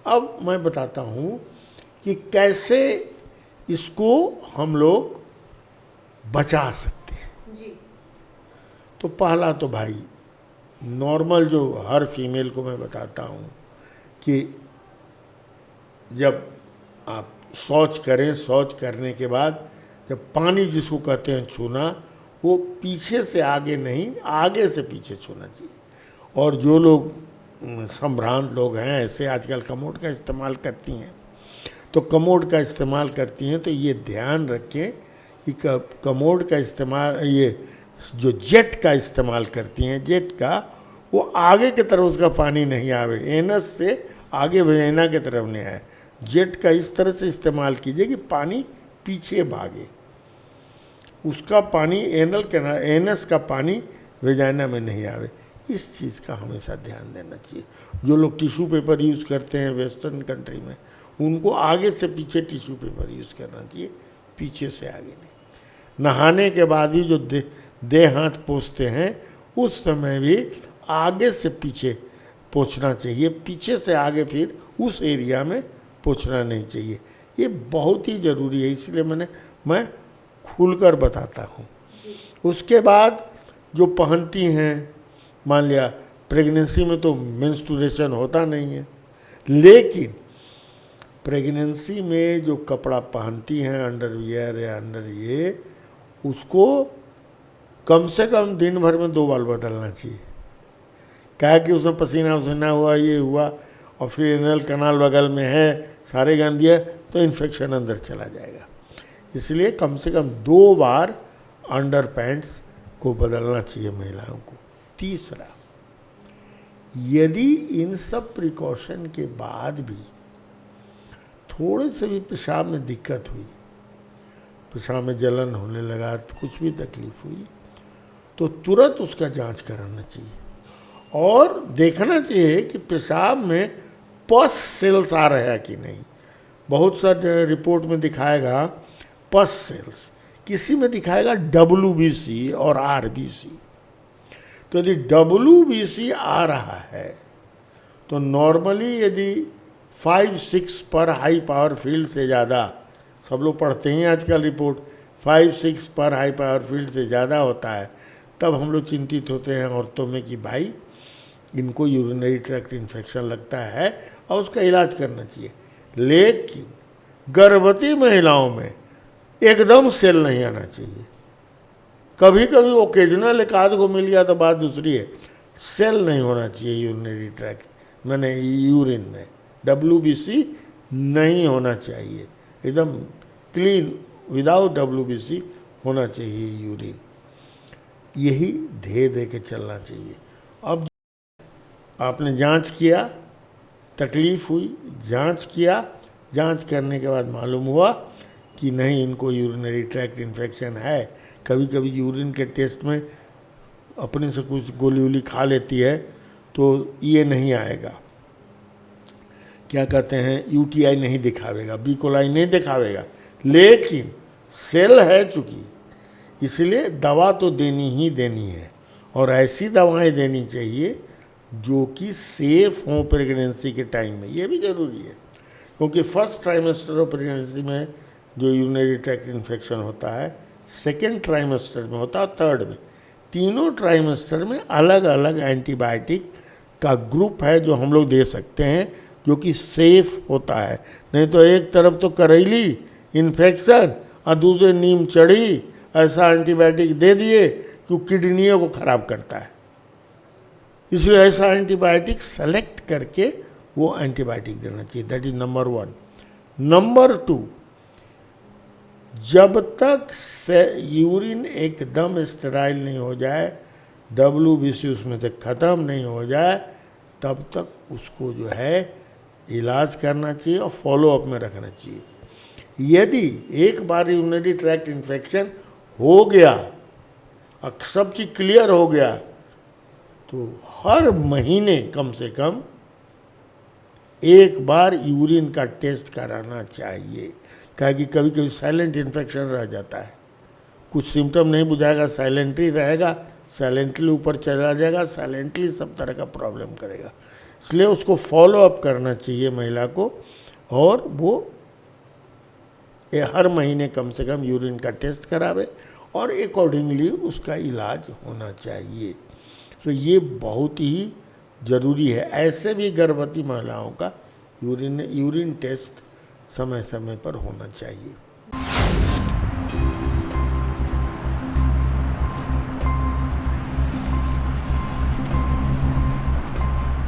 अब मैं बताता हूँ कि कैसे इसको हम लोग बचा सकते हैं। जी। तो पहला तो भाई नॉर्मल जो हर फीमेल को मैं बताता हूँ कि जब आप शौच करें, शौच करने के बाद जब पानी जिसको कहते हैं छूना, वो पीछे से आगे नहीं, आगे से पीछे छूना चाहिए। और जो लोग संभ्रांत लोग हैं, ऐसे आजकल कमोड का इस्तेमाल करती हैं, तो कमोड का इस्तेमाल करती हैं तो ये ध्यान रखें कि कमोड का इस्तेमाल, ये जो जेट का इस्तेमाल करती हैं, जेट का वो आगे की तरफ उसका पानी नहीं आवे, एनस से आगे वेजिना की तरफ नहीं आए। जेट का इस तरह से इस्तेमाल कीजिए कि पानी पीछे भागे, उसका पानी एनल कैनाल, एनस का पानी वेजाइना में नहीं आवे। इस चीज़ का हमेशा ध्यान देना चाहिए। जो लोग टिश्यू पेपर यूज़ करते हैं वेस्टर्न कंट्री में, उनको आगे से पीछे टिश्यू पेपर यूज़ करना चाहिए, पीछे से आगे नहीं। नहाने के बाद भी जो देह हाथ पोंछते हैं, उस समय भी आगे से पीछे पोंछना चाहिए, पीछे से आगे फिर उस एरिया में पोंछना नहीं चाहिए। ये बहुत ही ज़रूरी है, इसलिए मैं खुलकर बताता हूँ। उसके बाद जो पहनती हैं, मान लिया प्रेगनेंसी में तो मेंस्ट्रुएशन होता नहीं है, लेकिन प्रेगनेंसी में जो कपड़ा पहनती हैं, अंडरवियर या अंडर, ये उसको कम से कम दिन भर में 2 बार बदलना चाहिए। क्या कि उसमें पसीना वसीना हुआ, ये हुआ, और फिर एनल कनाल बगल में है, सारे गंदी है, तो इन्फेक्शन अंदर चला जाएगा। इसलिए कम से कम 2 बार अंडर पैंट्स को बदलना चाहिए महिलाओं को। तीसरा, यदि इन सब प्रिकॉशन के बाद भी थोड़े से भी पेशाब में दिक्कत हुई, पेशाब में जलन होने लगा, कुछ भी तकलीफ हुई, तो तुरंत उसका जांच कराना चाहिए और देखना चाहिए कि पेशाब में पस सेल्स आ रहे हैं कि नहीं। बहुत सारे रिपोर्ट में दिखाएगा पस सेल्स, किसी में दिखाएगा WBC और RBC। तो यदि WBC आ रहा है तो नॉर्मली यदि 5-6 पर हाई पावर फील्ड से ज़्यादा, सब लोग पढ़ते हैं आजकल रिपोर्ट, 5-6 पर हाई पावर फील्ड से ज़्यादा होता है, तब हम लोग चिंतित होते हैं औरतों में कि भाई इनको यूरिनरी ट्रैक्ट इन्फेक्शन लगता है और उसका इलाज करना चाहिए। लेकिन गर्भवती महिलाओं में एकदम सेल नहीं आना चाहिए। कभी कभी ओकेजनल एक आध को मिल गया तो बात दूसरी है, सेल नहीं होना चाहिए यूरिनरी ट्रैक्ट, मैंने यूरिन में WBC नहीं होना चाहिए, एकदम क्लीन विदाउट WBC होना चाहिए यूरिन। यही ध्येय दे के चलना चाहिए। अब आपने जांच किया, तकलीफ हुई, जांच किया, जांच करने के बाद मालूम हुआ कि नहीं इनको यूरिनरी ट्रैक्ट इन्फेक्शन है। कभी कभी यूरिन के टेस्ट में अपने से कुछ गोली वोली खा लेती है तो ये नहीं आएगा, क्या कहते हैं, UTI नहीं दिखावेगा, बीकोलाई नहीं दिखावेगा, लेकिन सेल है चूँकि, इसलिए दवा तो देनी ही देनी है। और ऐसी दवाएं देनी चाहिए जो कि सेफ हों प्रेगनेंसी के टाइम में, ये भी ज़रूरी है। क्योंकि फर्स्ट ट्राइमेस्टर ऑफ प्रेगनेंसी में जो यूरिनरी ट्रैक्ट इन्फेक्शन होता है, सेकेंड ट्राइमेस्टर में होता है, थर्ड में, तीनों ट्राइमेस्टर में अलग अलग एंटीबायोटिक का ग्रुप है जो हम लोग दे सकते हैं, जो कि सेफ होता है। नहीं तो एक तरफ तो करेली इन्फेक्शन और दूसरे नीम चढ़ी, ऐसा एंटीबायोटिक दे दिए कि किडनियों को खराब करता है। इसलिए ऐसा एंटीबायोटिक सेलेक्ट करके वो एंटीबायोटिक देना चाहिए। That is number 1। नंबर 2, जब तक यूरिन एकदम स्टेराइल नहीं हो जाए, WBC उसमें से ख़त्म नहीं हो जाए, तब तक उसको जो है इलाज करना चाहिए और फॉलोअप में रखना चाहिए। यदि एक बार यूरिनरी ट्रैक्ट इन्फेक्शन हो गया और सब चीज़ क्लियर हो गया, तो हर महीने कम से कम एक बार यूरिन का टेस्ट कराना चाहिए। क्या कि कभी कभी साइलेंट इन्फेक्शन रह जाता है, कुछ सिम्टम नहीं बुझाएगा, साइलेंटली रहेगा, साइलेंटली ऊपर चला जाएगा, साइलेंटली सब तरह का प्रॉब्लम करेगा। इसलिए उसको फॉलो अप करना चाहिए महिला को, और वो हर महीने कम से कम यूरिन का टेस्ट करावे और अकॉर्डिंगली उसका इलाज होना चाहिए। तो ये बहुत ही ज़रूरी है। ऐसे भी गर्भवती महिलाओं का यूरिन टेस्ट समय समय पर होना चाहिए।